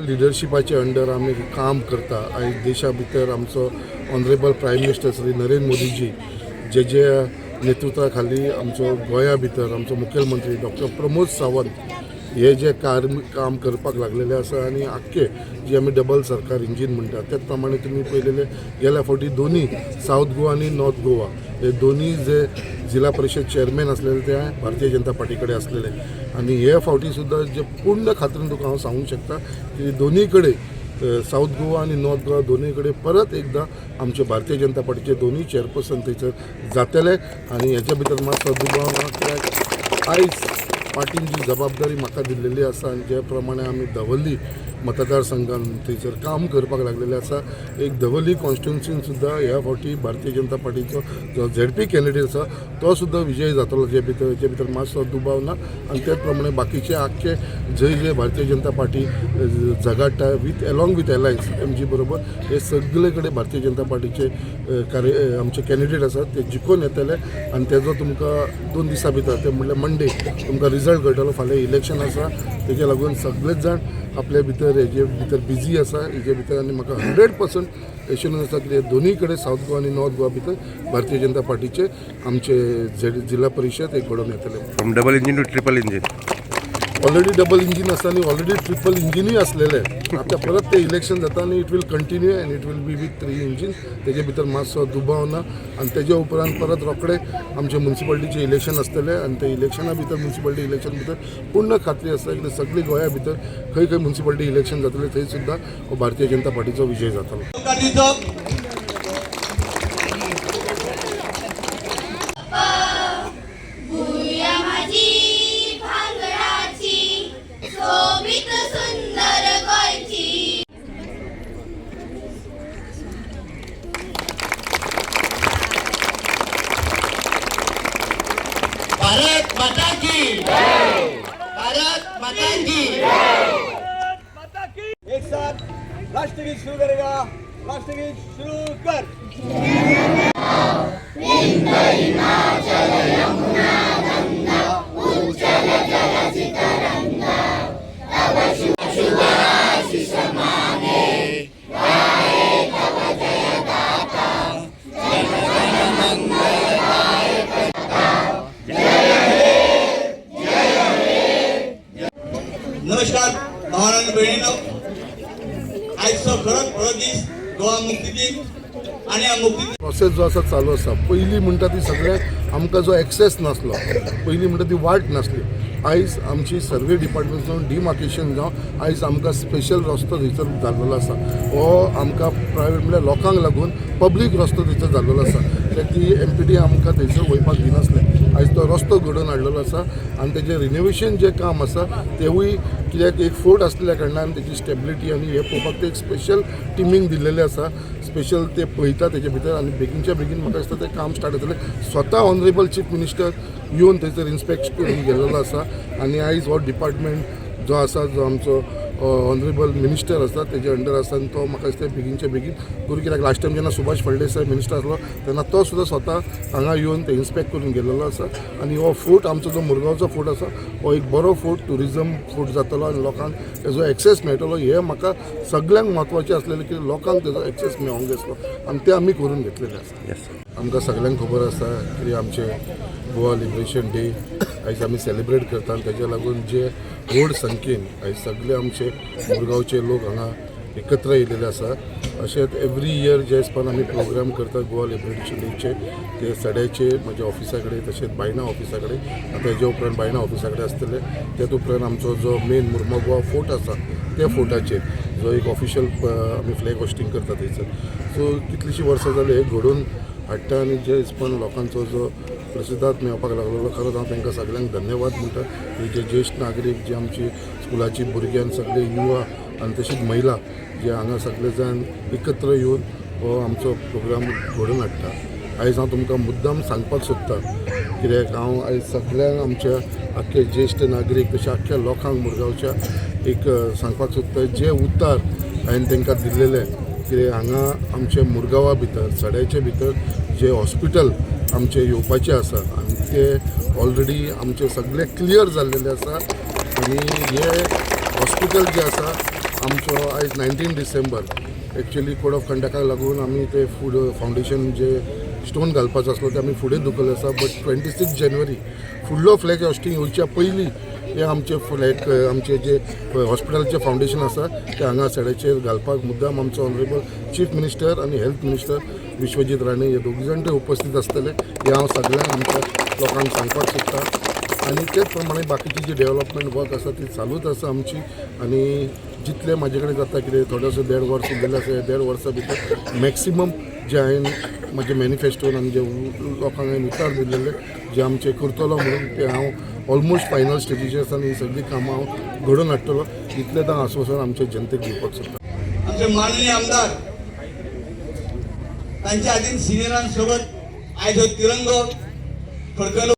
लिडरशिपाचे under आमी काम करता आनी देशा भितर आमचो honourable prime minister Shri Narendra Modiji जे नेतृत्वा खाली आमचो गोंया भितर आमचो मुखेलमंत्री डॉक्टर प्रमोद सावंत हे जे काम करपाक लागलेले आसा आनी आख्खे जे आमी डबल सरकार इंजीन म्हणटा त्याच प्रमाणे तुमी पळयलेले गेल्या फावटी दोनी साऊथ गोवा आनी नॉर्थ गोवा हे दोनी जे जिल्हा परिषद चेअरमॅन असलेले ते भारतीय जनता पार्टी कडेन असलेले आनी हे फावटी सुद्दां जे पूर्ण खात्रीन तुका हांव सांगूंक शकता की दोनी कडेन साऊथ गोवा आनी नॉर्थ गोवा दोनी कडेन परत एकदां आमचे भारतीय जनता पार्टीचे दोनी चेअरपर्सन थंयसर जातले आनी हेच्या भितर मात सदुभाव ना कित्याक आयज पार्टीन जी जबाबदारी म्हाका दिल्लेली आसा आनी जे प्रमाणे आमी धवल्ली मतदारसंघान थंयसर काम करपाक लागलेले आसा एक धवल्ली कॉन्स्टिट्युन्सीन सुद्दां ह्या फावटी भारतीय जनता पार्टीचो जो झेडपी कॅन्डिडेट आसा तो सुद्दां विजयी जातलो जे भितर मातसो दुबाव ना आनी त्याच प्रमाणे बाकीचे आख्खे जे भारतीय जनता पार्टी झगडटा अलॉंग विथ एलायन्स एमजी बरोबर हे सगळे कडेन भारतीय जनता पार्टीचे आमचे कॅन्डिडेट आसात ते जिखून येतले आनी तेजो तुमकां 2 दिसां भितर ते म्हणल्यार मंडे तुमकां रिजल्ट कळटलो फाल्यां इलेक्शन आसा तेजे लागून सगळेच जाण आपल्या भितर हेजे भितर बिजी आसा हेजे भितर आनी म्हाका 100% एश्युरन्स आसा की दोनी कडेन साऊथ गोवा आनी नॉर्थ गोवा भितर भारतीय जनता पार्टीचे आमचे जिल्हा परिषद एक घडोवन येतले from double engine to triple engine already double engine आसा आनी ऑलरेडी ट्रिपल इंजिनूय असलेले आता परत ते इलेक्शन जाता आनी it will continue and it will be with 3 engine तेजे भितर मातसो दुबाव ना आनी तेजे उपरांत परत रोखडे आमचे म्युनिसिपालिटीचे इलेक्शन आसतले आनी ते इलेक्शना भितर म्युनिसिपालिटी इलेक्शन भितर पूर्ण खात्री आसा की सगळी गोंया भितर खंय खंय म्युनिसिपालिटी इलेक्शन जातले थंय सुद्दां भारतीय जनता पार्टीचो विजय जातलो भारत माता की जय भारत माता की जय एक साथ राष्ट्रगीत शुरू करेगा राष्ट्रगीत शुरू कर यमुना गंगा उज्जल जलधि तरंगा तव शुभ आशीष मांगे गाए तव जय गाथा जन गण मंगलदायक नमस्कार भावांनो बहिणींनो आजचो खरोच बरो दीस गोवा मुक्ती दीन आनी ह्या मुक्ती प्रोसेस जो आसा चालू आसा पयलीं म्हणटा ती सगळे आमकां जो एक्सेस नासलो पयलीं म्हणटा ती वाट नासली आयज आमची सर्वे डिपार्टमेंट डिमार्केशन जावन आयज आमकां स्पेशल रस्तो थंयसर जाल्लो आसा हो आमकां प्रायवेट म्हणल्यार लोकांक लागून पब्लीक रस्तो थंयसर जाल्लो आसा कित्याक ती MPD आमकां थंयसर वयपाक दिनासलें आयज तो रस्तो घडोवन हाडलेलो आसा आनी तेजें रिनोवेशन जें काम आसा तेवूय कित्याक एक फोर्ट आसलेल्या कारणान तेजी स्टेबिलिटी आनी हे पळोवपाक ते एक स्पेशल टिमींग दिल्लेलें आसा स्पेशल ते पळयता तेजे भितर आनी बेगीनच्या बेगीन म्हाका दिसता तें काम स्टार्ट जातलें स्वता ऑनरेबल चीफ मिनिस्टर येवन थंयसर इन्स्पेक्ट करून गेल्लो आसा आनी आयज हो डिपार्टमेंट जो आसा जो आमचो ऑनरेबल मिनिस्टर आसा तेजे अंडर आसा आनी तो म्हाका दिसता बेगीनच्या बेगीन करून कित्याक लास्ट टायम जेन्ना सुभाष फळदेसाय मिनिस्टर आसलो तेन्ना तो सुद्दां स्वता हांगा येवन ते इन्स्पेक्ट करून गेल्लो आसा आनी हो फोर्ट आमचो जो मुरगांवचो फोर्ट आसा हो एक बरो फोर्ट टुरिजम फोर्ट जातलो आनी लोकांक तेजो एक्सेस मेळटलो हे म्हाका सगळ्यांक म्हत्वाचें आसलेलें की लोकांक तेजो एक्सेस मेळोंक जाय आनी ते आमी करून घेतलेले आसा आमकां सगळ्यांक खबर आसा की आमचे गोवा लिबरेशन डे आयज आमी सेलिब्रेट करता आनी तेज्या लागून जे व्हड संख्येन आयज सगळे आमचे मुरगांवचे लोक हांगा एकत्र येयलेले आसा अशेंच एवरी इयर जे हिसपान आमी प्रोग्राम करता गोवा लिबरेशन डेचे ते सड्याचे म्हज्या ऑफिसा कडेन तशेंच बायणा ऑफिसा कडेन आतां हेजे उपरांत बायणा ऑफिसा कडेन आसतले त्याच उपरांत आमचो जो मेन मुर्मुगांव फोर्ट आसा त्या फोर्टाचेर जो एक ऑफिशियल आमी फ्लॅग होस्टिंग करता थंयसर सो कितलींशीं वर्सां जाली हे घडोवन हाडटा आनी जे हिसपान लोकांचो जो प्रसिद्धात मेळपाक लागलेलो खरोच हांव तांकां सगळ्यांक धन्यवाद म्हणटा की जे ज्येश्ठ नागरीक जे आमची स्कुलाची भुरगीं आनी सगळे युवा आनी तशीच महिला जे हांगा सगळे जाण एकत्र येवन हो आमचो प्रोग्राम घडोवन हाडटा आयज हांव तुमकां मुद्दाम सांगपाक सोदतां कित्याक हांव आयज सगळ्यांक आमच्या आख्खे ज्येश्ठ नागरीक तशें आख्ख्या लोकांक मुरगांवच्या एक सांगपाक सोदता जे उतार हांवें तांकां दिल्लेले कित्याक हांगा आमच्या मुरगांवा भितर सड्याचे भितर जे हॉस्पिटल आमचे येवपाचे आसा आनी ते ऑलरेडी आमचे सगळे क्लियर जाल्लेले आसा आनी हे हॉस्पिटल जे आसा आमचो आयज 19 डिसेंबर एक्चुअली कोड ऑफ कंडक्टाक लागून आमी ते फूड फावंडेशन जे स्टोन घालपाचो आसलो ते आमी फुडें धुकले आसा बट 26 जानेवारी फुडलो फ्लॅग हॉस्टिंग येवच्या पयलीं हे आमचे फ्लॅग आमचे जे हॉस्पिटलाचें फावंडेशन आसा ते हांगा सायडीचेर घालपाक मुद्दाम आमचो ऑनरेबल चीफ मिनिस्टर आनी हेल्थ मिनिस्टर विश्वजीत राणे हे दोग जाण ते उपस्थित आसतले हे हांव सगळ्यांक आमच्या लोकांक सांगपाक सोदतां आनी तेच प्रमाणे बाकीची जी डेव्हलपमेंट वर्क आसा ती चालूच आसा आमची आनी जितले म्हाजे कडेन जाता कितें थोडेशे 1.5 वर्स उरलेले आसा 1.5 वर्सां भितर मॅक्सिमम जे हांवें म्हाजे मॅनिफेस्टोन आनी जे लोकांक हांवें उतर दिल्लेले जे आमचे करतलो म्हणून ते हांव ऑलमोस्ट फायनल स्टेजीचेर आसा आनी ही सगळीं कामां हांव घडोवन हाडटलो इतलें हांव आश्वासन आमच्या जनतेक दिवपाक सोदतां. आमचे माननीय आमदार तांच्या हातीन सिनियरांसोबत आयज हो तिरंगो फडकलो.